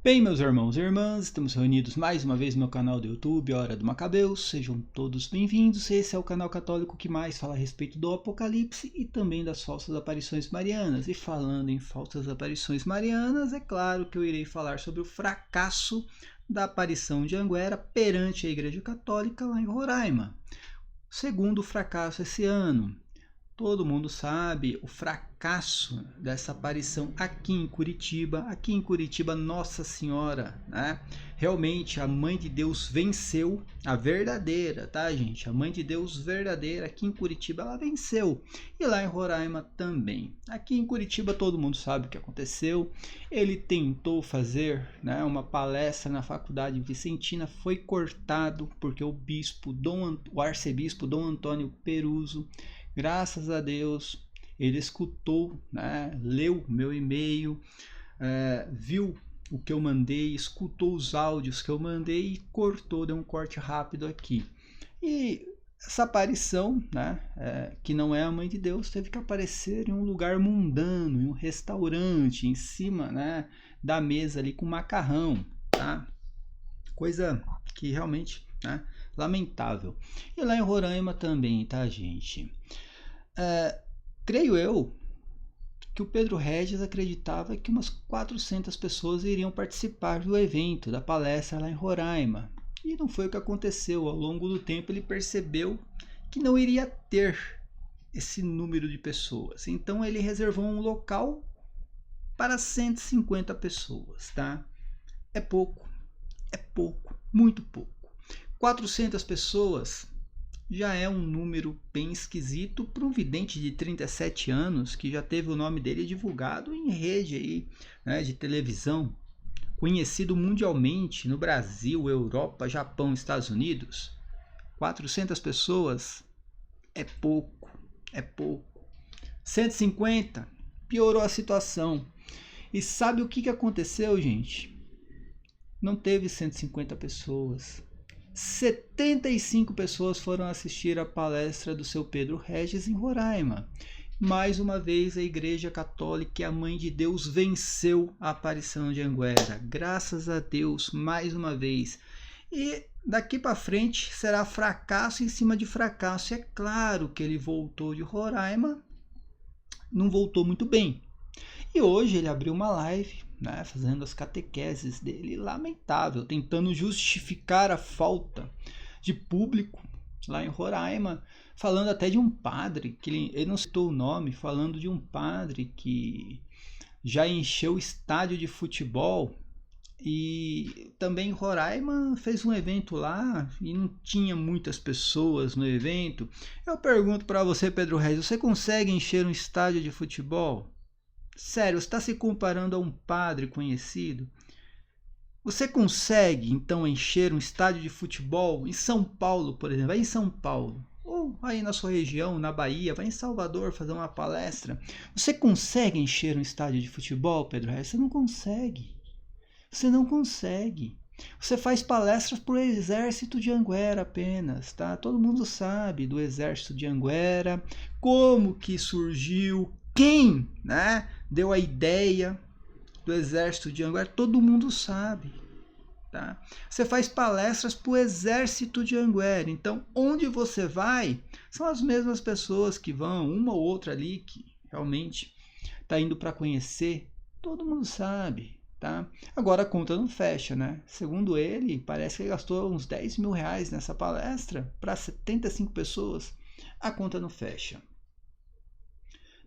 Bem, meus irmãos e irmãs, estamos reunidos mais uma vez no meu canal do YouTube, Hora do Macabeus. Sejam todos bem-vindos. Esse é o canal católico que mais fala a respeito do Apocalipse e também das falsas aparições marianas. E falando em falsas aparições marianas, é claro que eu irei falar sobre o fracasso da aparição de Anguera perante a Igreja Católica lá em Roraima. Segundo fracasso esse ano. Todo mundo sabe o fracasso dessa aparição aqui em Curitiba. Aqui em Curitiba, Nossa Senhora, né? Realmente a Mãe de Deus venceu, a verdadeira, tá, gente? A Mãe de Deus verdadeira aqui em Curitiba, ela venceu. E lá em Roraima também. Aqui em Curitiba todo mundo sabe o que aconteceu. Ele tentou fazer, né, uma palestra na Faculdade Vicentina, foi cortado porque o arcebispo Dom Antônio Peruso, graças a Deus, ele escutou, né, leu meu e-mail, viu o que eu mandei, escutou os áudios que eu mandei e cortou, deu um corte rápido aqui. E essa aparição, né, que não é a Mãe de Deus, teve que aparecer em um lugar mundano, em um restaurante, em cima, né, da mesa ali com macarrão, tá? Coisa que realmente, né, lamentável. E lá em Roraima também, tá, gente? Creio eu que o Pedro Regis acreditava que umas 400 pessoas iriam participar do evento, da palestra lá em Roraima. E não foi o que aconteceu. Ao longo do tempo ele percebeu que não iria ter esse número de pessoas. Então ele reservou um local para 150 pessoas, tá? É pouco, muito pouco. 400 pessoas já é um número bem esquisito para um vidente de 37 anos que já teve o nome dele divulgado em rede aí, né, de televisão, conhecido mundialmente no Brasil, Europa, Japão, Estados Unidos. 400 pessoas é pouco, 150 piorou a situação. E sabe o que aconteceu, gente? Não teve 150 pessoas. 75 pessoas foram assistir a palestra do seu Pedro Regis em Roraima. Mais uma vez a Igreja Católica e a Mãe de Deus venceu a aparição de Anguera. Graças a Deus, mais uma vez. E daqui para frente será fracasso em cima de fracasso. É claro que ele voltou de Roraima, não voltou muito bem. E hoje ele abriu uma live, né, fazendo as catequeses dele, lamentável, tentando justificar a falta de público lá em Roraima, falando até de um padre, que ele não citou o nome, falando de um padre que já encheu o estádio de futebol. E também Roraima fez um evento lá e não tinha muitas pessoas no evento. Eu pergunto para você, Pedro Reis, você consegue encher um estádio de futebol? Sério, você está se comparando a um padre conhecido? Você consegue, então, encher um estádio de futebol em São Paulo, por exemplo? Vai em São Paulo. Ou aí na sua região, na Bahia, vai em Salvador fazer uma palestra. Você consegue encher um estádio de futebol, Pedro Reis? Você não consegue. Você não consegue. Você faz palestras para o exército de Anguera apenas, tá? Todo mundo sabe do exército de Anguera, como que surgiu, quem, né, deu a ideia do exército de Anguera, todo mundo sabe, tá? Você faz palestras para o exército de Anguera, então onde você vai, são as mesmas pessoas que vão, uma ou outra ali que realmente está indo para conhecer, todo mundo sabe, tá? Agora a conta não fecha, né? Segundo ele, parece que ele gastou uns 10 mil reais nessa palestra para 75 pessoas, a conta não fecha.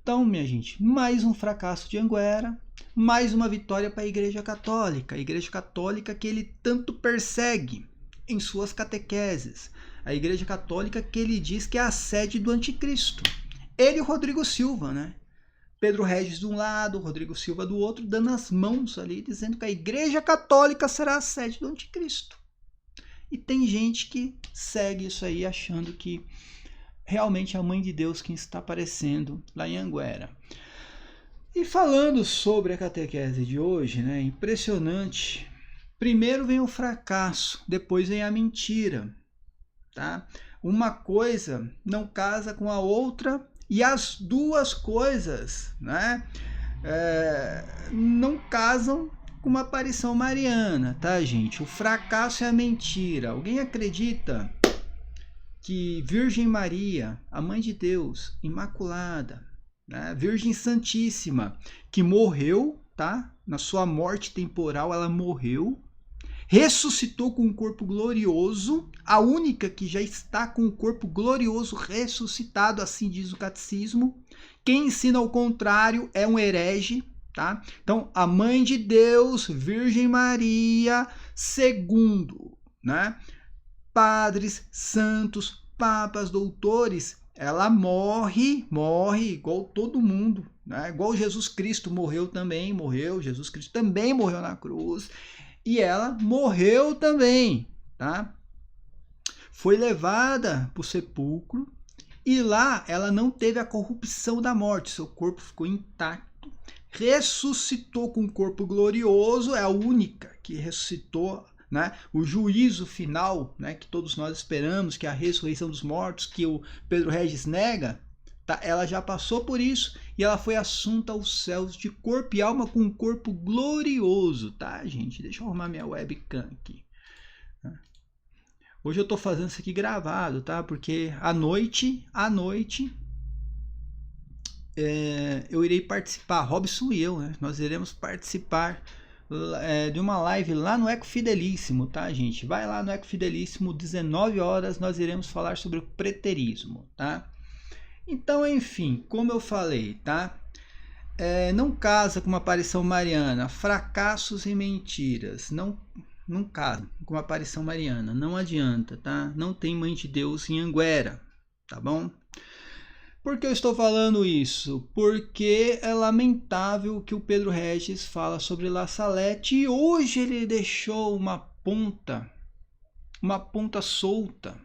Então, minha gente, mais um fracasso de Anguera, mais uma vitória para a Igreja Católica que ele tanto persegue em suas catequeses, a Igreja Católica que ele diz que é a sede do anticristo. Ele e o Rodrigo Silva, né? Pedro Regis de um lado, Rodrigo Silva do outro, dando as mãos ali, dizendo que a Igreja Católica será a sede do anticristo. E tem gente que segue isso aí achando que realmente é a Mãe de Deus quem está aparecendo lá em Anguera. E falando sobre a catequese de hoje, né, impressionante. Primeiro vem o fracasso, depois vem a mentira, tá? Uma coisa não casa com a outra e as duas coisas, né, não casam com uma aparição mariana, tá, gente? O fracasso é a mentira. Alguém acredita que Virgem Maria, a Mãe de Deus, Imaculada, né, Virgem Santíssima, que morreu, tá? Na sua morte temporal, ela morreu, ressuscitou com um corpo glorioso, a única que já está com o corpo glorioso ressuscitado, assim diz o catecismo. Quem ensina ao contrário é um herege, tá? Então, a Mãe de Deus, Virgem Maria, segundo, né? Padres, santos, papas, doutores, ela morre igual todo mundo, né? Igual Jesus Cristo morreu, Jesus Cristo também morreu na cruz, e ela morreu também, tá? Foi levada para o sepulcro, e lá ela não teve a corrupção da morte, seu corpo ficou intacto, ressuscitou com um corpo glorioso, é a única que ressuscitou, né? O juízo final, né, que todos nós esperamos, que é a ressurreição dos mortos, que o Pedro Regis nega, tá? Ela já passou por isso e ela foi assunta aos céus de corpo e alma com um corpo glorioso, tá, gente? Deixa eu arrumar minha webcam aqui. Hoje eu tô fazendo isso aqui gravado, tá? Porque à noite eu irei participar, Robson e eu, né? Nós iremos participar de uma live lá no Ecofidelíssimo, tá, gente? Vai lá no Ecofidelíssimo, 19 horas, nós iremos falar sobre o preterismo, tá? Então, enfim, como eu falei, tá? Não casa com uma aparição mariana, fracassos e mentiras, não casa com uma aparição mariana, não adianta, tá? Não tem Mãe de Deus em Anguera, tá bom? Por que eu estou falando isso? Porque é lamentável o que o Pedro Regis fala sobre La Salette e hoje ele deixou uma ponta solta,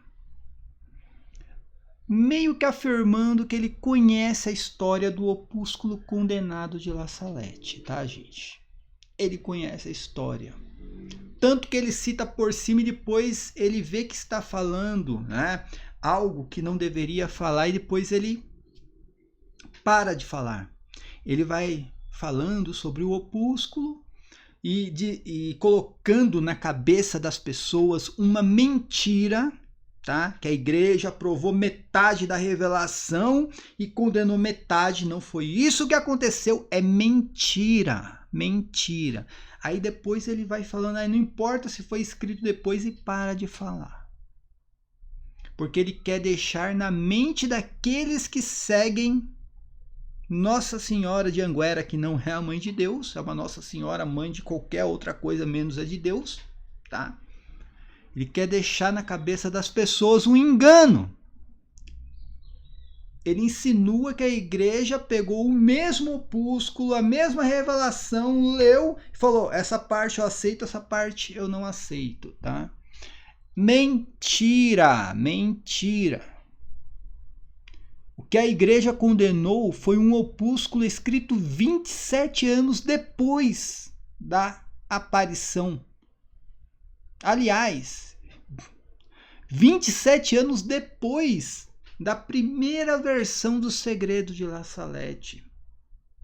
meio que afirmando que ele conhece a história do opúsculo condenado de La Salette, tá, gente? Ele conhece a história. Tanto que ele cita por cima e depois ele vê que está falando, né, algo que não deveria falar e depois ele para de falar. Ele vai falando sobre o opúsculo e colocando na cabeça das pessoas uma mentira, tá? Que a igreja aprovou metade da revelação e condenou metade. Não foi isso que aconteceu, é mentira. Mentira. Aí depois ele vai falando, aí não importa se foi escrito depois, e para de falar. Porque ele quer deixar na mente daqueles que seguem Nossa Senhora de Anguera, que não é a Mãe de Deus, é uma Nossa Senhora, mãe de qualquer outra coisa menos a de Deus, tá? Ele quer deixar na cabeça das pessoas um engano. Ele insinua que a igreja pegou o mesmo opúsculo, a mesma revelação, leu e falou, essa parte eu aceito, essa parte eu não aceito, tá? Mentira, mentira. O que a igreja condenou foi um opúsculo escrito 27 anos depois da aparição. Aliás, 27 anos depois da primeira versão do Segredo de La Salette.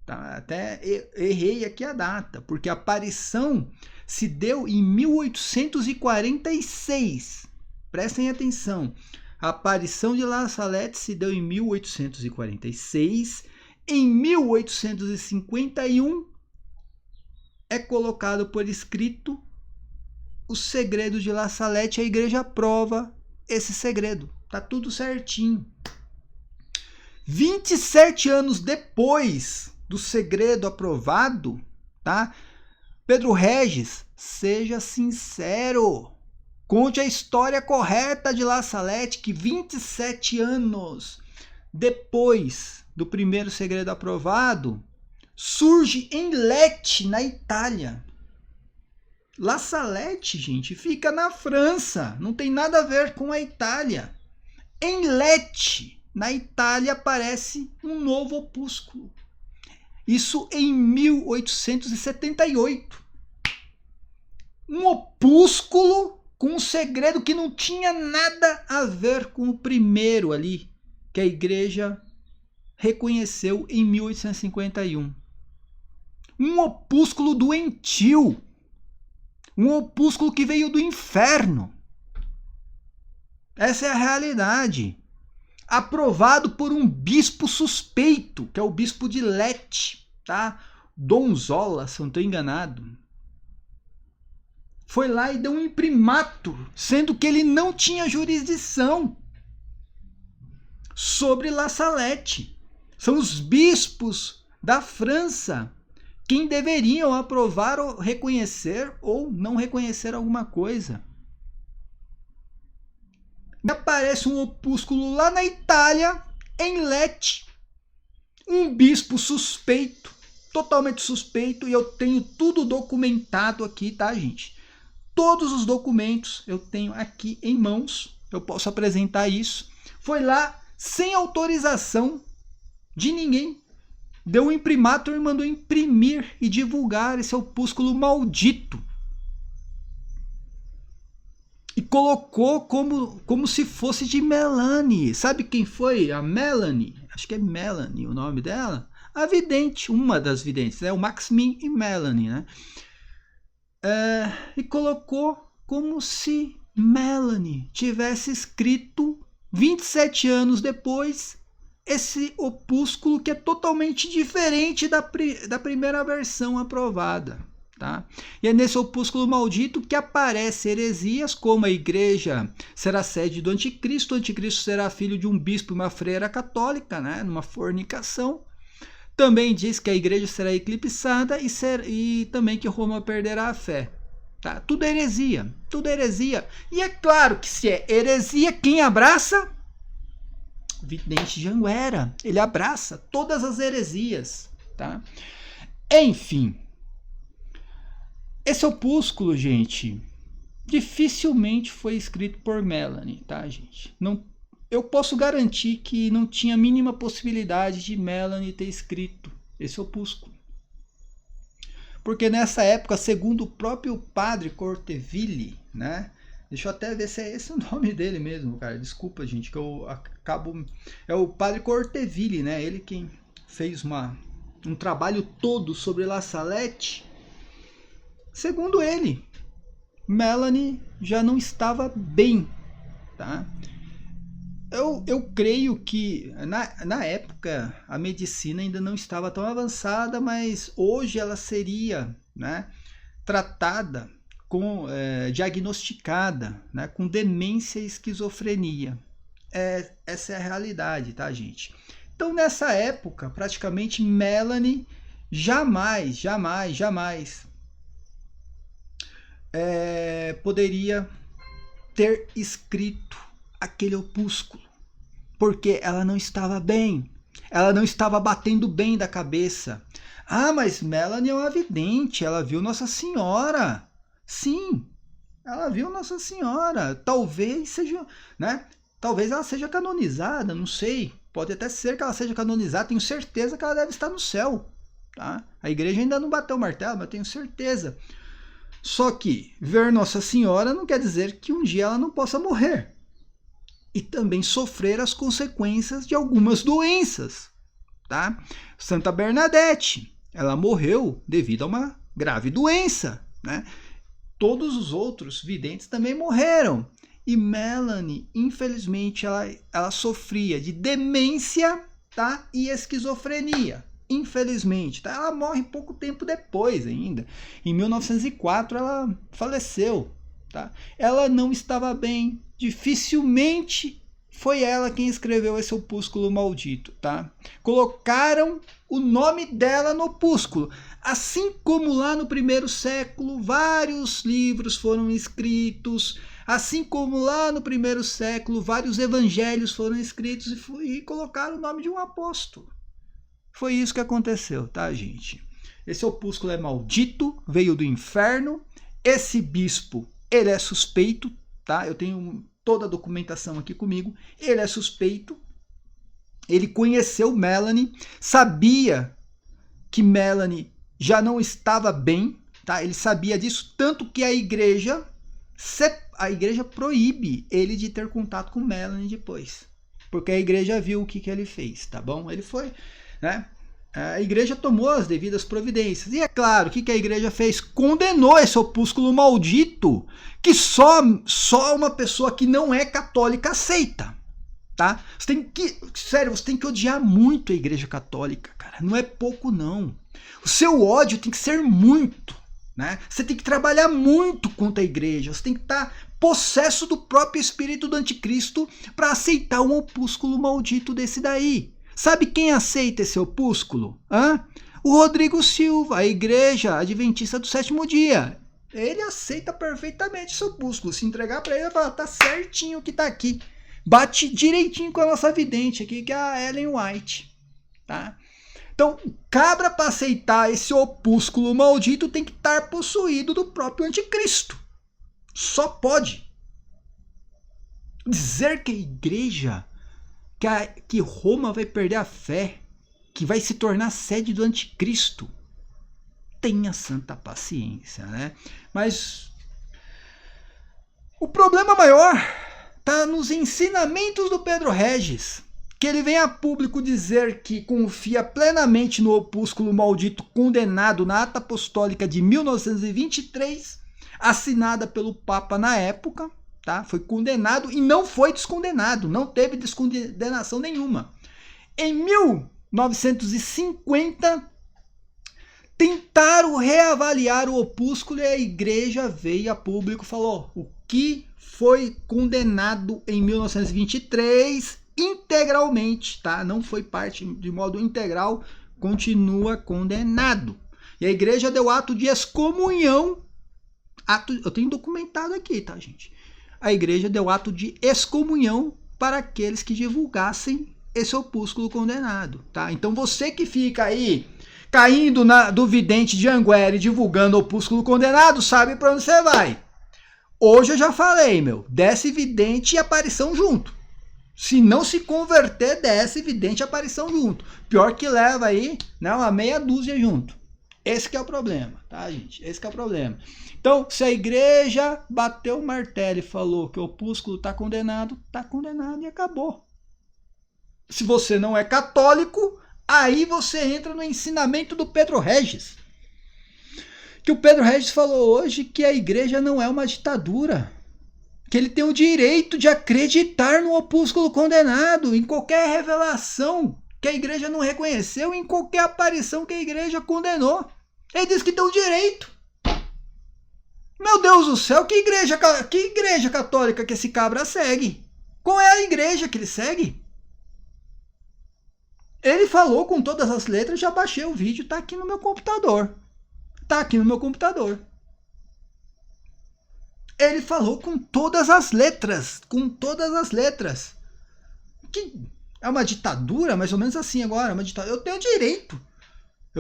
Tá? Até errei aqui a data, porque a aparição se deu em 1846. Prestem atenção. A aparição de La Salette se deu em 1846. Em 1851 é colocado por escrito o segredo de La Salette. A igreja aprova esse segredo. Tá tudo certinho. 27 anos depois do segredo aprovado, tá? Pedro Regis, seja sincero. Conte a história correta de La Salette, que 27 anos depois do primeiro segredo aprovado, surge em Lecce, na Itália. La Salette, gente, fica na França, não tem nada a ver com a Itália. Em Lecce, na Itália, aparece um novo opúsculo. Isso em 1878. Um opúsculo com um segredo que não tinha nada a ver com o primeiro ali, que a igreja reconheceu em 1851. Um opúsculo doentio. Um opúsculo que veio do inferno. Essa é a realidade. Aprovado por um bispo suspeito, que é o bispo de Lecce, tá? Donzola, se eu não estou enganado. Foi lá e deu um imprimatur, sendo que ele não tinha jurisdição sobre La Salette. São os bispos da França quem deveriam aprovar ou reconhecer ou não reconhecer alguma coisa. E aparece um opúsculo lá na Itália, em Lecce, um bispo suspeito, totalmente suspeito, e eu tenho tudo documentado aqui, tá, gente? Todos os documentos eu tenho aqui em mãos, eu posso apresentar isso. Foi lá sem autorização de ninguém. Deu um imprimatur e mandou imprimir e divulgar esse opúsculo maldito. E colocou como se fosse de Melanie. Sabe quem foi a Melanie? Acho que é Melanie o nome dela. A vidente, uma das videntes, né? O Maximin e Melanie, né? E colocou como se Melanie tivesse escrito 27 anos depois esse opúsculo que é totalmente diferente da primeira versão aprovada. Tá? E é nesse opúsculo maldito que aparece heresias como a igreja será sede do anticristo, o anticristo será filho de um bispo e uma freira católica, né? Numa fornicação. Também diz que a igreja será eclipsada e também que Roma perderá a fé. Tá? Tudo é heresia, tudo é heresia. E é claro que se é heresia, quem abraça? O vidente de Anguera. Ele abraça todas as heresias. Tá? Enfim, esse opúsculo, gente, dificilmente foi escrito por Melanie, tá, gente? Não, eu posso garantir que não tinha a mínima possibilidade de Melanie ter escrito esse opúsculo. Porque nessa época, segundo o próprio padre Corteville, né? Deixa eu até ver se é esse o nome dele mesmo, cara. Desculpa, gente, que eu acabo... É o padre Corteville, né? Ele quem fez um trabalho todo sobre La Salette. Segundo ele, Melanie já não estava bem, tá? Eu creio que na época a medicina ainda não estava tão avançada, mas hoje ela seria, né, tratada, diagnosticada, né, com demência e esquizofrenia. Essa é a realidade, tá, gente? Então nessa época, praticamente Melanie jamais poderia ter escrito aquele opúsculo, porque ela não estava bem, ela não estava batendo bem da cabeça. Ah, mas Melanie é uma vidente, ela viu Nossa Senhora. Sim, ela viu Nossa Senhora. Talvez seja, né? Talvez ela seja canonizada, não sei. Pode até ser que ela seja canonizada, tenho certeza que ela deve estar no céu. Tá? A igreja ainda não bateu o martelo, mas eu tenho certeza. Só que ver Nossa Senhora não quer dizer que um dia ela não possa morrer. E também sofrer as consequências de algumas doenças. Tá? Santa Bernadette, ela morreu devido a uma grave doença. Né? Todos os outros videntes também morreram. E Melanie, infelizmente, ela sofria de demência, tá? E esquizofrenia. Infelizmente, tá? Ela morre pouco tempo depois ainda. Em 1904 ela faleceu, tá? Ela não estava bem, dificilmente foi ela quem escreveu esse opúsculo maldito, tá? Colocaram o nome dela no opúsculo. Assim como lá no primeiro século vários livros foram escritos, assim como lá no primeiro século vários evangelhos foram escritos e colocaram o nome de um apóstolo. Foi isso que aconteceu, tá, gente? Esse opúsculo é maldito, veio do inferno. Esse bispo, ele é suspeito, tá? Eu tenho toda a documentação aqui comigo. Ele é suspeito. Ele conheceu Melanie, sabia que Melanie já não estava bem, tá? Ele sabia disso, tanto que a igreja proíbe ele de ter contato com Melanie depois. Porque a igreja viu o que ele fez, tá bom? Ele foi... né? A igreja tomou as devidas providências. E é claro, o que a igreja fez? Condenou esse opúsculo maldito que só uma pessoa que não é católica aceita. Tá? Sério, você tem que odiar muito a igreja católica, cara. Não é pouco, não. O seu ódio tem que ser muito. Né? Você tem que trabalhar muito contra a igreja. Você tem que estar possesso do próprio espírito do anticristo para aceitar um opúsculo maldito desse daí. Sabe quem aceita esse opúsculo? O Rodrigo Silva, a igreja adventista do sétimo dia. Ele aceita perfeitamente esse opúsculo. Se entregar para ele, ele vai falar, tá certinho que tá aqui. Bate direitinho com a nossa vidente aqui, que é a Ellen White. Tá? Então, cabra para aceitar esse opúsculo maldito tem que estar possuído do próprio anticristo. Só pode. Dizer que a igreja, que Roma vai perder a fé, que vai se tornar sede do anticristo. Tenha santa paciência, né? Mas o problema maior está nos ensinamentos do Pedro Regis, que ele vem a público dizer que confia plenamente no opúsculo maldito condenado na ata apostólica de 1923, assinada pelo Papa na época, tá? Foi condenado e não foi descondenado, não teve descondenação nenhuma. Em 1950, tentaram reavaliar o opúsculo e a igreja veio a público e falou: o que foi condenado em 1923 integralmente, tá? Não foi parte de modo integral, continua condenado. E a igreja deu ato de excomunhão. Eu tenho documentado aqui, tá, gente? A igreja deu ato de excomunhão para aqueles que divulgassem esse opúsculo condenado, tá? Então você que fica aí caindo do vidente de Anguera e divulgando o opúsculo condenado, sabe para onde você vai. Hoje eu já falei, desce vidente e aparição junto. Se não se converter, desce vidente e aparição junto. Pior que leva aí, né, uma meia dúzia junto. Esse que é o problema, tá, gente? Esse que é o problema. Então, se a igreja bateu o martelo e falou que o opúsculo está condenado e acabou. Se você não é católico, aí você entra no ensinamento do Pedro Regis. Que o Pedro Regis falou hoje que a igreja não é uma ditadura. Que ele tem o direito de acreditar no opúsculo condenado, em qualquer revelação que a igreja não reconheceu, em qualquer aparição que a igreja condenou. Ele diz que tem o direito. Meu Deus do céu, que igreja católica que esse cabra segue? Qual é a igreja que ele segue? Ele falou com todas as letras, já baixei o vídeo, tá aqui no meu computador. Ele falou com todas as letras. Que é uma ditadura, mais ou menos assim agora. Eu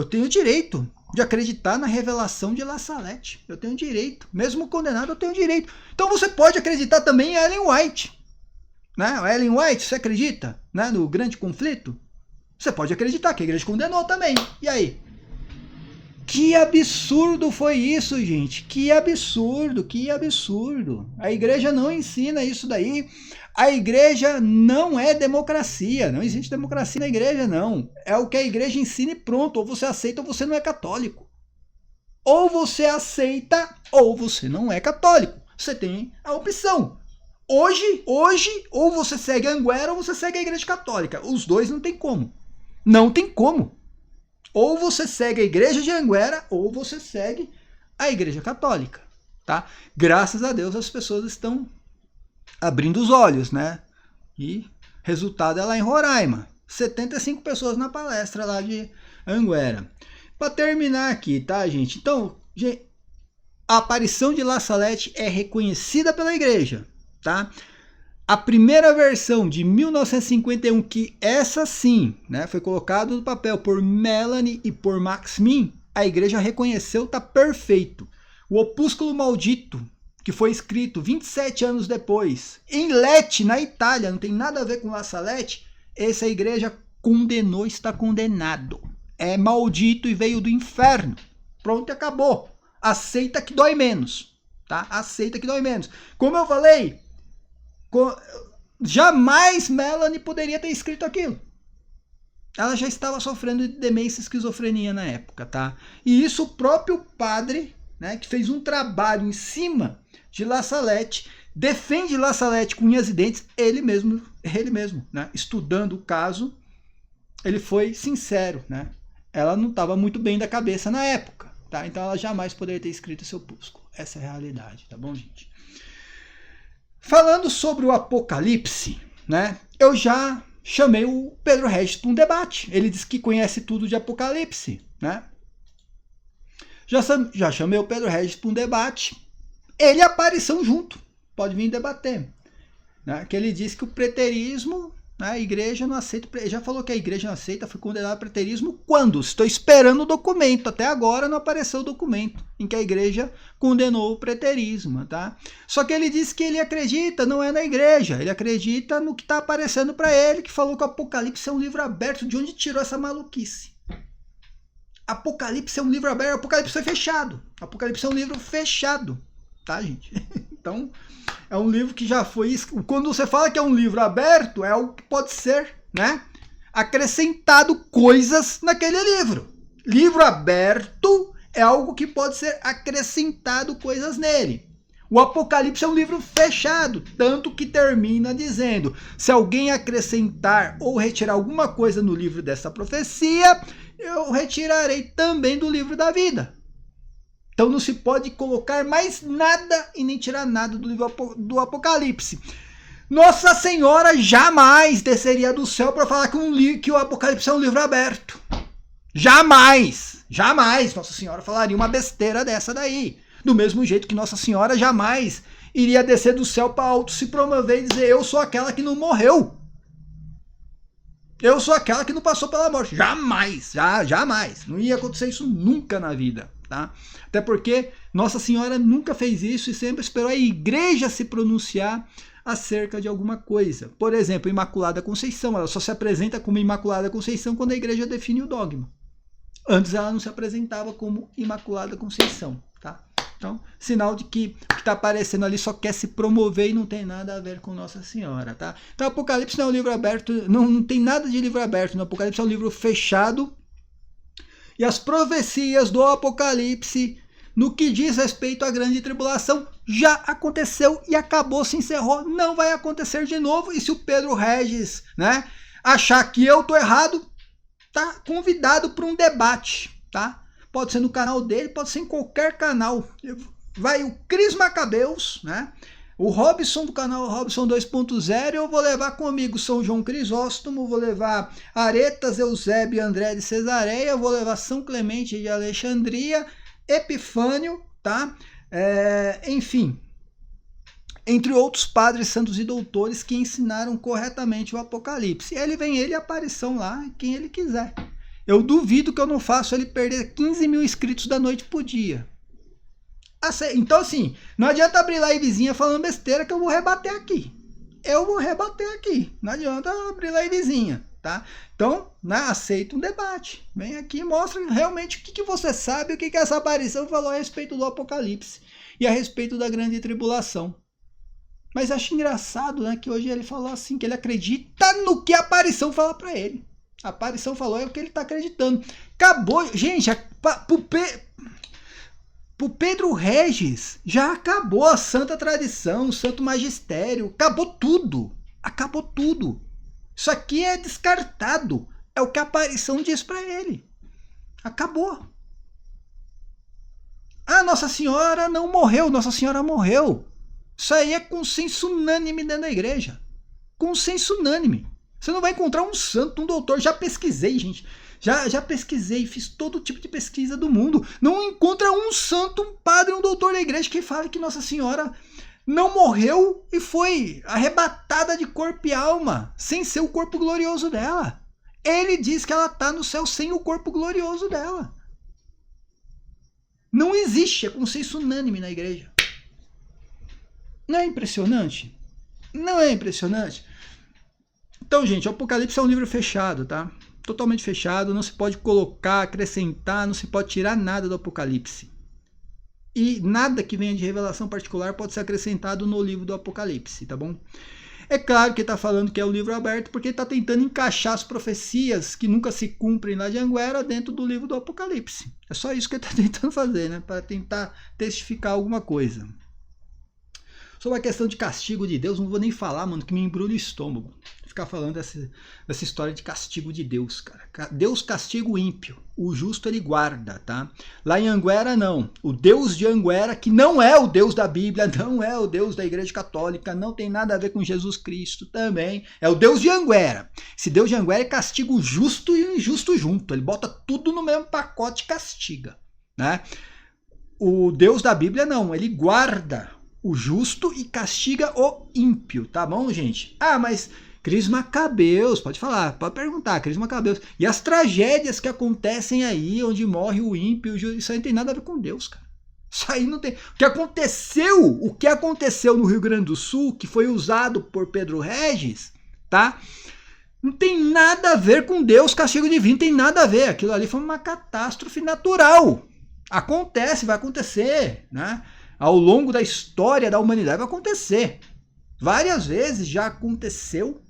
tenho direito de acreditar na revelação de La Salette. Eu tenho direito. Mesmo condenado, eu tenho direito. Então você pode acreditar também em Ellen White. Né? A Ellen White, você acredita, né, no grande conflito? Você pode acreditar que a igreja condenou também. E aí? Que absurdo foi isso, gente? Que absurdo. A igreja não ensina isso daí. A igreja não é democracia. Não existe democracia na igreja, não. É o que a igreja ensina e pronto. Ou você aceita ou você não é católico. Ou você aceita ou você não é católico. Você tem a opção. Hoje, ou você segue a Anguera ou você segue a igreja católica. Os dois não tem como. Não tem como. Ou você segue a igreja de Anguera, ou você segue a igreja católica, tá? Graças a Deus as pessoas estão abrindo os olhos, né? E resultado é lá em Roraima. 75 pessoas na palestra lá de Anguera. Para terminar aqui, tá, gente? Então, a aparição de La Salette é reconhecida pela igreja, tá? A primeira versão de 1951, que essa sim, né, foi colocado no papel por Melanie e por Maximin, a igreja reconheceu, tá perfeito. O opúsculo maldito, que foi escrito 27 anos depois, em Lecce, na Itália, não tem nada a ver com La Salette, essa igreja condenou, está condenado. É maldito e veio do inferno. Pronto, acabou. Aceita que dói menos, tá? Aceita que dói menos. Como eu falei, jamais Melanie poderia ter escrito aquilo. Ela já estava sofrendo de demência e esquizofrenia na época, tá? E isso o próprio padre, né, que fez um trabalho em cima de La Salette, defende La Salette com unhas e dentes, ele mesmo, né, estudando o caso, ele foi sincero, né? Ela não estava muito bem da cabeça na época, tá? Então ela jamais poderia ter escrito seu opúsculo. Essa é a realidade, tá bom, gente? Falando sobre o Apocalipse, né? Eu já chamei o Pedro Regis para um debate. Ele disse que conhece tudo de Apocalipse, né? Já chamei o Pedro Regis para um debate. Ele e a Aparição junto. Pode vir debater. Né? Que ele disse que o preterismo, né, a igreja não aceita. Ele já falou que a igreja não aceita, foi condenado ao preterismo quando? Estou esperando o documento. Até agora não apareceu o documento em que a igreja condenou o preterismo. Tá? Só que ele disse que ele acredita, não é na igreja. Ele acredita no que está aparecendo para ele, que falou que o Apocalipse é um livro aberto. De onde tirou essa maluquice? Apocalipse é um livro aberto, Apocalipse é fechado. Apocalipse é um livro fechado. Tá, gente? Então, é um livro que já foi... Quando você fala que é um livro aberto, é algo que pode ser, né, acrescentado coisas naquele livro. Livro aberto é algo que pode ser acrescentado coisas nele. O Apocalipse é um livro fechado, tanto que termina dizendo: se alguém acrescentar ou retirar alguma coisa no livro dessa profecia, eu retirarei também do livro da vida. Então não se pode colocar mais nada e nem tirar nada do livro do Apocalipse. Nossa Senhora jamais desceria do céu para falar que o Apocalipse é um livro aberto. Jamais! Jamais Nossa Senhora falaria uma besteira dessa daí. Do mesmo jeito que Nossa Senhora jamais iria descer do céu para alto se promover e dizer: eu sou aquela que não morreu. Eu sou aquela que não passou pela morte. Jamais, jamais. Não ia acontecer isso nunca na vida. Tá? Até porque Nossa Senhora nunca fez isso e sempre esperou a igreja se pronunciar acerca de alguma coisa. Por exemplo, Imaculada Conceição. Ela só se apresenta como Imaculada Conceição quando a igreja define o dogma. Antes ela não se apresentava como Imaculada Conceição. Tá? Então, sinal de que o que está aparecendo ali só quer se promover e não tem nada a ver com Nossa Senhora. Tá? Então, Apocalipse não é um livro aberto, não tem nada de livro aberto. No Apocalipse é um livro fechado. E as profecias do Apocalipse, no que diz respeito à grande tribulação, já aconteceu e acabou, se encerrou. Não vai acontecer de novo. E se o Pedro Regis, né, achar que eu tô errado, tá convidado para um debate, tá? Pode ser no canal dele, pode ser em qualquer canal. Vai o Cris Macabeus, né? O Robson do canal Robson 2.0, eu vou levar comigo São João Crisóstomo, vou levar Aretas, Eusébio e André de Cesareia, vou levar São Clemente de Alexandria, Epifânio, tá? Enfim, entre outros padres, santos e doutores que ensinaram corretamente o Apocalipse. E ele vem ele e a aparição lá, quem ele quiser. Eu duvido que eu não faço ele perder 15 mil inscritos da noite pro dia. Então, assim, não adianta abrir livezinha falando besteira que eu vou rebater aqui. Não adianta abrir livezinha, tá? Então, né, aceita um debate. Vem aqui e mostra realmente o que você sabe, o que essa aparição falou a respeito do Apocalipse e a respeito da grande tribulação. Mas acho engraçado, né, que hoje ele falou assim, que ele acredita no que a aparição fala pra ele. A aparição falou é o que ele tá acreditando. Acabou, gente, pro Pedro Regis, já acabou a santa tradição, o santo magistério, acabou tudo. Acabou tudo. Isso aqui é descartado. É o que a aparição diz para ele. Acabou. Ah, Nossa Senhora não morreu, Nossa Senhora morreu. Isso aí é consenso unânime dentro da igreja. Consenso unânime. Você não vai encontrar um santo, um doutor. Já pesquisei, gente. Já pesquisei, fiz todo tipo de pesquisa do mundo. Não encontra um santo, um padre, um doutor da igreja que fale que Nossa Senhora não morreu e foi arrebatada de corpo e alma, sem ser o corpo glorioso dela. Ele diz que ela está no céu sem o corpo glorioso dela. Não existe, é consenso unânime na igreja. Não é impressionante? Não é impressionante? Então, gente, o Apocalipse é um livro fechado, tá? Totalmente fechado, não se pode colocar, acrescentar, não se pode tirar nada do Apocalipse. E nada que venha de revelação particular pode ser acrescentado no livro do Apocalipse, tá bom? É claro que ele está falando que é o livro aberto porque ele está tentando encaixar as profecias que nunca se cumprem lá de Anguera dentro do livro do Apocalipse. É só isso que ele está tentando fazer, né? Para tentar testificar alguma coisa. Sobre a questão de castigo de Deus, não vou nem falar, mano, que me embrulha o estômago. Ficar falando dessa história de castigo de Deus, cara. Deus castiga o ímpio, o justo ele guarda, tá? Lá em Anguera, não. O Deus de Anguera, que não é o Deus da Bíblia, não é o Deus da Igreja Católica, não tem nada a ver com Jesus Cristo também. É o Deus de Anguera. Esse Deus de Anguera castiga o justo e o injusto junto. Ele bota tudo no mesmo pacote e castiga, né? O Deus da Bíblia, não. Ele guarda o justo e castiga o ímpio, tá bom, gente? Ah, mas Cris Macabeus, pode falar, pode perguntar, Cris Macabeus. E as tragédias que acontecem aí, onde morre o ímpio, isso aí não tem nada a ver com Deus, cara. Isso aí não tem. O que aconteceu no Rio Grande do Sul, que foi usado por Pedro Regis, tá? Não tem nada a ver com Deus, castigo divino, tem nada a ver. Aquilo ali foi uma catástrofe natural. Acontece, vai acontecer, né? Ao longo da história da humanidade vai acontecer. Várias vezes já aconteceu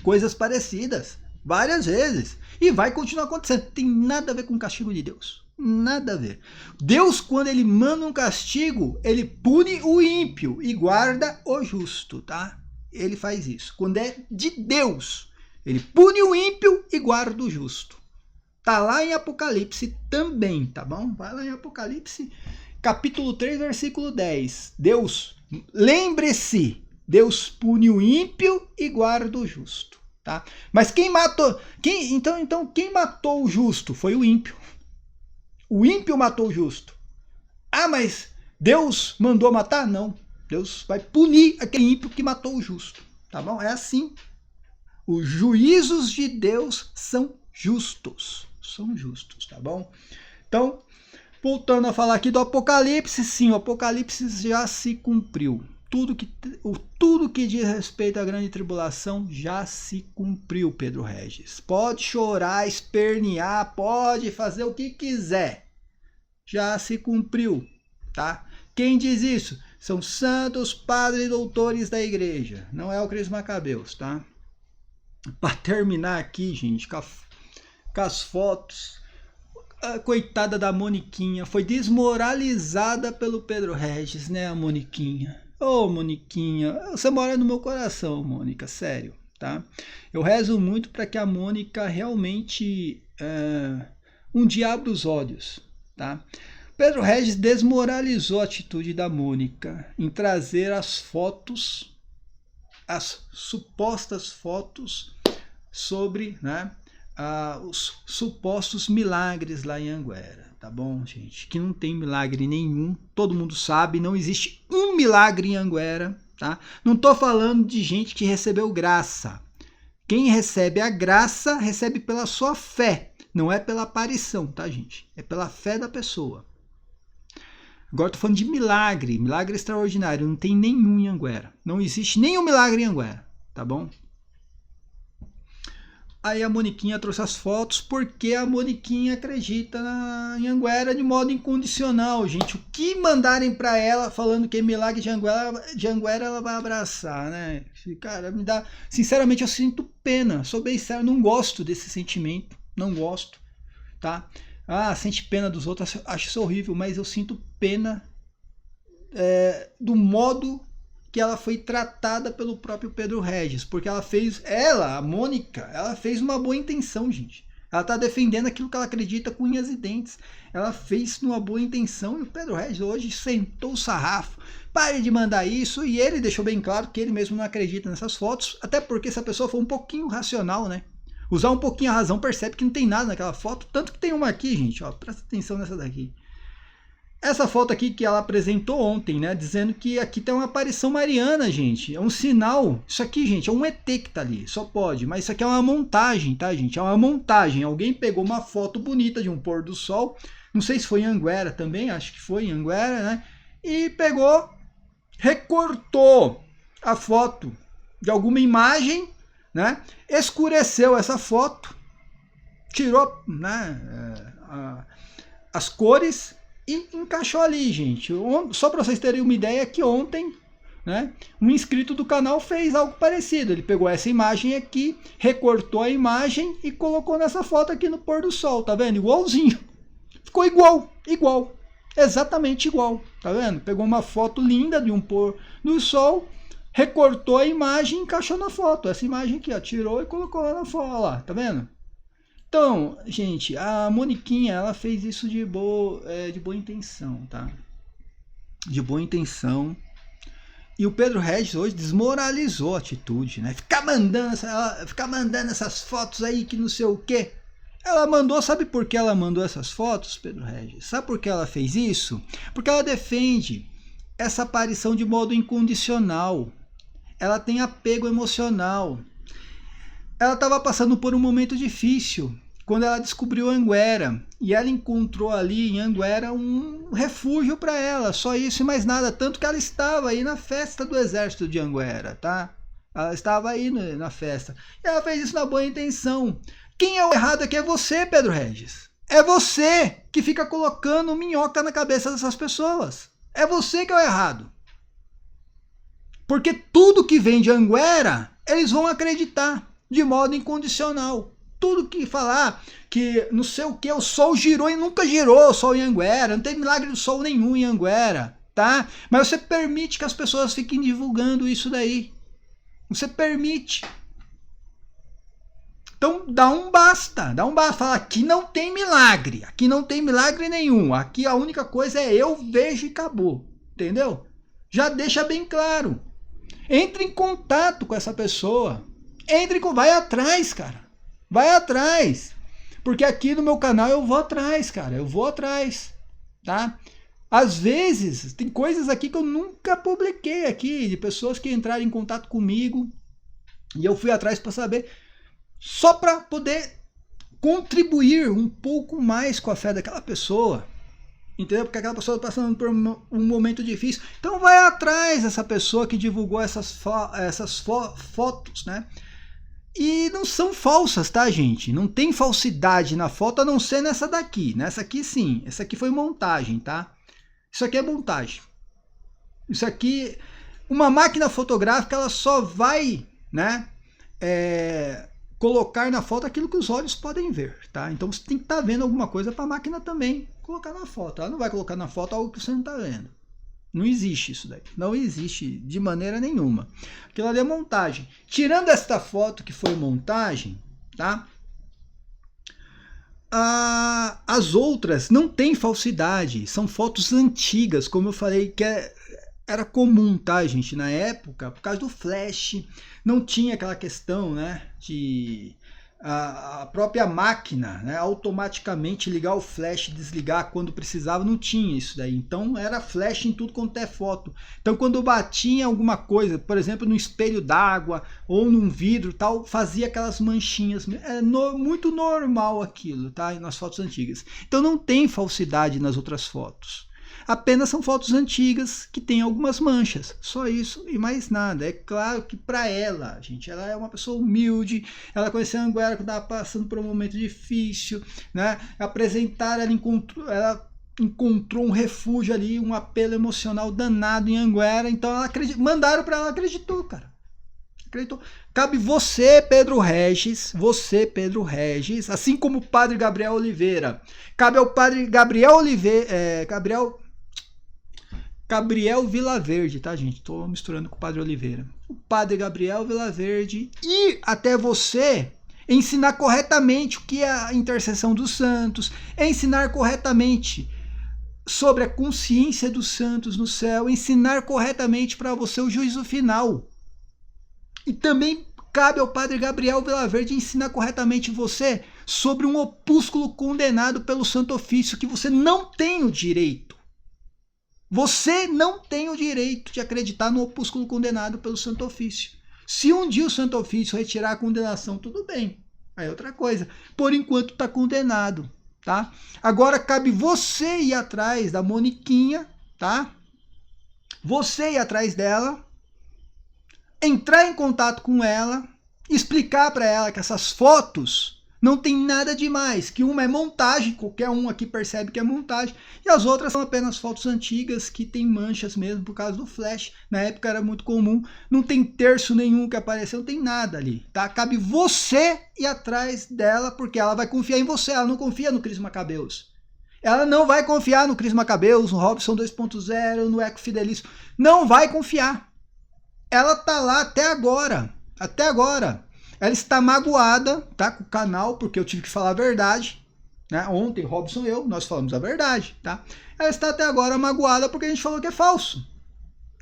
coisas parecidas. Várias vezes. E vai continuar acontecendo. Tem nada a ver com o castigo de Deus. Nada a ver. Deus, quando ele manda um castigo, ele pune o ímpio e guarda o justo, tá? Ele faz isso. Quando é de Deus, ele pune o ímpio e guarda o justo. Tá lá em Apocalipse também, tá bom? Vai lá em Apocalipse capítulo 3, versículo 10. Deus, lembre-se, Deus pune o ímpio e guarda o justo, tá? Mas quem matou, então quem matou o justo foi o ímpio. O ímpio matou o justo. Ah, mas Deus mandou matar? Não. Deus vai punir aquele ímpio que matou o justo, tá bom? É assim. Os juízos de Deus são justos, tá bom? Então, voltando a falar aqui do Apocalipse, sim, o Apocalipse já se cumpriu. Tudo que diz respeito à grande tribulação já se cumpriu, Pedro Regis. Pode chorar, espernear, pode fazer o que quiser. Já se cumpriu, tá? Quem diz isso? São santos padres e doutores da igreja. Não é o Cris Macabeus, tá? Para terminar aqui, gente, com as fotos. A coitada da Moniquinha foi desmoralizada pelo Pedro Regis, né, a Moniquinha? Ô, Moniquinha, você mora no meu coração, Mônica, sério, tá? Eu rezo muito para que a Mônica realmente um dia abra os olhos, tá? Pedro Regis desmoralizou a atitude da Mônica em trazer as fotos, as supostas fotos sobre, né, os supostos milagres lá em Anguera, tá bom, gente? Que não tem milagre nenhum, todo mundo sabe, não existe um milagre em Anguera, tá? Não tô falando de gente que recebeu graça. Quem recebe a graça, recebe pela sua fé, não é pela aparição, tá, gente? É pela fé da pessoa. Agora tô falando de milagre extraordinário, não tem nenhum em Anguera. Não existe nenhum milagre em Anguera, tá bom? Aí a Moniquinha trouxe as fotos porque a Moniquinha acredita em Anguera de modo incondicional, gente. O que mandarem para ela falando que é milagre de Anguera ela vai abraçar, né? Cara, me dá... Sinceramente, eu sinto pena. Sou bem sério, não gosto desse sentimento. Não gosto, tá? Ah, sente pena dos outros, acho isso horrível, mas eu sinto pena do modo que ela foi tratada pelo próprio Pedro Regis, porque a Mônica, ela fez uma boa intenção, gente. Ela está defendendo aquilo que ela acredita com unhas e dentes. Ela fez numa boa intenção e o Pedro Regis hoje sentou o sarrafo. Pare de mandar isso, e ele deixou bem claro que ele mesmo não acredita nessas fotos, até porque se a pessoa for um pouquinho racional, né? Usar um pouquinho a razão, percebe que não tem nada naquela foto, tanto que tem uma aqui, gente, ó, presta atenção nessa daqui. Essa foto aqui que ela apresentou ontem, né, dizendo que aqui tem uma aparição mariana, gente, é um sinal, isso aqui, gente, é um ET que tá ali, só pode, mas isso aqui é uma montagem, tá, gente, é uma montagem, alguém pegou uma foto bonita de um pôr do sol, não sei se foi em Anguera também, acho que foi em Anguera, né, e pegou, recortou a foto de alguma imagem, né, escureceu essa foto, tirou, né, as cores e encaixou ali, gente. Só para vocês terem uma ideia, que ontem né? Um inscrito do canal fez algo parecido. Ele pegou essa imagem aqui, recortou a imagem e colocou nessa foto aqui no pôr do sol, tá vendo? Igualzinho. Ficou igual. Exatamente igual, tá vendo? Pegou uma foto linda de um pôr do sol, recortou a imagem e encaixou na foto. Essa imagem aqui, ó, tirou e colocou lá na foto, lá, tá vendo? Então, gente, a Moniquinha, ela fez isso de boa intenção, tá? De boa intenção. E o Pedro Regis hoje desmoralizou a atitude, né? Ficar mandando essas fotos aí que não sei o quê. Ela mandou, sabe por que ela mandou essas fotos, Pedro Regis? Sabe por que ela fez isso? Porque ela defende essa aparição de modo incondicional. Ela tem apego emocional. Ela estava passando por um momento difícil quando ela descobriu Anguera. E ela encontrou ali em Anguera um refúgio para ela. Só isso e mais nada. Tanto que ela estava aí na festa do exército de Anguera, tá? Ela estava aí na festa. E ela fez isso na boa intenção. Quem é o errado aqui é você, Pedro Regis. É você que fica colocando minhoca na cabeça dessas pessoas. É você que é o errado. Porque tudo que vem de Anguera, eles vão acreditar de modo incondicional. Tudo que falar que não sei o que, o sol girou e nunca girou o sol em Anguera, não tem milagre do sol nenhum em Anguera, tá? Mas você permite que as pessoas fiquem divulgando isso daí. Você permite. Então dá um basta, fala, aqui não tem milagre nenhum, aqui a única coisa é eu vejo e acabou, entendeu? Já deixa bem claro, entre em contato com essa pessoa, vai atrás, cara, vai atrás, porque aqui no meu canal eu vou atrás, cara, tá? Às vezes tem coisas aqui que eu nunca publiquei aqui, de pessoas que entraram em contato comigo, e eu fui atrás para saber, só para poder contribuir um pouco mais com a fé daquela pessoa, entendeu? Porque aquela pessoa está passando por um momento difícil. Então vai atrás dessa pessoa que divulgou essas fotos, né? E não são falsas, tá, gente? Não tem falsidade na foto, a não ser nessa daqui. Nessa aqui sim, essa aqui foi montagem, tá? Isso aqui é montagem. Isso aqui, uma máquina fotográfica, ela só vai, né? Colocar na foto aquilo que os olhos podem ver, tá? Então você tem que estar vendo alguma coisa para a máquina também colocar na foto. Ela não vai colocar na foto algo que você não está vendo. Não existe isso daí. Não existe de maneira nenhuma. Aquilo ali é montagem. Tirando esta foto que foi montagem, tá? As outras não tem falsidade. São fotos antigas, como eu falei, que era comum, tá, gente? Na época, por causa do flash, não tinha aquela questão, né, de a própria máquina, né, automaticamente ligar o flash e desligar quando precisava, não tinha isso daí. Então era flash em tudo quanto é foto. Então quando batia em alguma coisa, por exemplo, no espelho d'água ou num vidro, tal, fazia aquelas manchinhas. É muito normal aquilo, tá, nas fotos antigas. Então não tem falsidade nas outras fotos. Apenas são fotos antigas que tem algumas manchas, só isso e mais nada. É claro que para ela, gente, ela é uma pessoa humilde, ela conheceu a Anguera quando estava passando por um momento difícil, né? Ela encontrou um refúgio ali, um apelo emocional danado em Anguera, então ela mandaram para ela, acreditou, cara. Acreditou. Cabe você, Pedro Regis, assim como o padre Gabriel Oliveira. Cabe ao padre Gabriel Oliveira, Gabriel Vilaverde, tá, gente? Tô misturando com o padre Oliveira. O padre Gabriel Vilaverde ir até você, ensinar corretamente o que é a intercessão dos santos, ensinar corretamente sobre a consciência dos santos no céu, ensinar corretamente para você o juízo final. E também cabe ao padre Gabriel Vilaverde ensinar corretamente você sobre um opúsculo condenado pelo Santo Ofício, que você não tem o direito. Você não tem o direito de acreditar no opúsculo condenado pelo Santo Ofício. Se um dia o Santo Ofício retirar a condenação, tudo bem. Aí é outra coisa. Por enquanto está condenado, tá? Agora cabe você ir atrás da Moniquinha, tá? Você ir atrás dela, entrar em contato com ela, explicar para ela que essas fotos Não tem nada demais, que uma é montagem, qualquer um aqui percebe que é montagem, e as outras são apenas fotos antigas que tem manchas mesmo por causa do flash. Na época era muito comum, não tem terço nenhum que apareceu, não tem nada ali, tá? Cabe você ir atrás dela, porque ela vai confiar em você, ela não confia no Cris Macabeus. Ela não vai confiar no Cris Macabeus, no Robson 2.0, no Eco Fidelício, não vai confiar. Ela tá lá até agora, até agora. Ela está magoada, tá, com o canal, porque eu tive que falar a verdade, né? Ontem, Robson e eu, nós falamos a verdade, tá? Ela está até agora magoada porque a gente falou que é falso,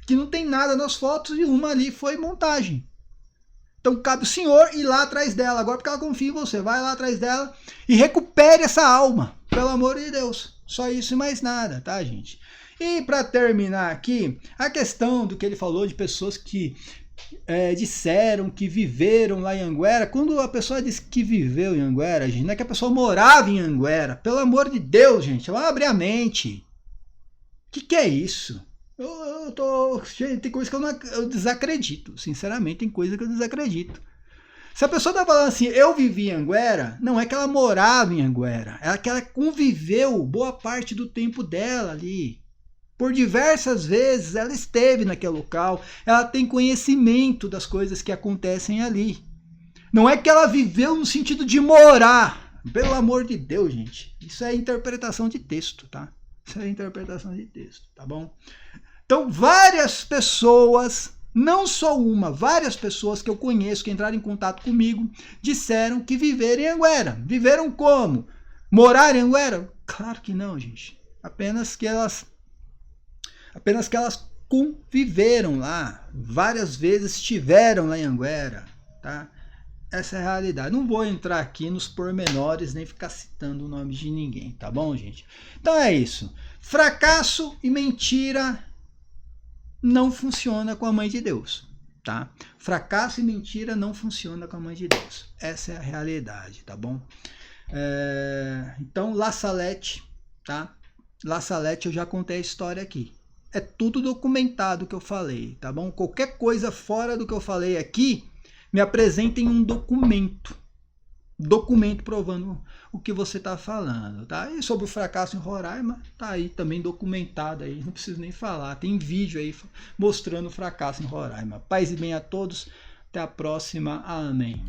que não tem nada nas fotos e uma ali foi montagem. Então cabe o senhor ir lá atrás dela, agora porque ela confia em você, vai lá atrás dela e recupere essa alma, pelo amor de Deus. Só isso e mais nada, tá, gente? E para terminar aqui, a questão do que ele falou de pessoas que disseram que viveram lá em Anguera. Quando a pessoa diz que viveu em Anguera, gente, não é que a pessoa morava em Anguera. Pelo amor de Deus, gente, vamos abrir a mente. O que é isso? Gente, tem coisa que eu desacredito. Sinceramente, tem coisa que eu desacredito. Se a pessoa tá falando assim, eu vivi em Anguera, não é que ela morava em Anguera. É que ela conviveu boa parte do tempo dela ali. Por diversas vezes ela esteve naquele local, ela tem conhecimento das coisas que acontecem ali. Não é que ela viveu no sentido de morar. Pelo amor de Deus, gente. Isso é interpretação de texto, tá? Isso é interpretação de texto, tá bom? Então, várias pessoas, não só uma, várias pessoas que eu conheço que entraram em contato comigo, disseram que viveram em Anguera. Viveram como? Morar em Anguera? Claro que não, gente. Apenas que elas conviveram lá, várias vezes estiveram lá em Anguera, tá? Essa é a realidade. Não vou entrar aqui nos pormenores, nem ficar citando o nome de ninguém, tá bom, gente? Então é isso. Fracasso e mentira não funciona com a Mãe de Deus, tá? Fracasso e mentira não funciona com a Mãe de Deus. Essa é a realidade, tá bom? Então, La Salette, tá? La Salette eu já contei a história aqui. É tudo documentado que eu falei, tá bom? Qualquer coisa fora do que eu falei aqui, me apresentem um documento. Documento provando o que você está falando, tá? E sobre o fracasso em Roraima, tá aí também documentado aí, não preciso nem falar. Tem vídeo aí mostrando o fracasso em Roraima. Paz e bem a todos. Até a próxima. Amém.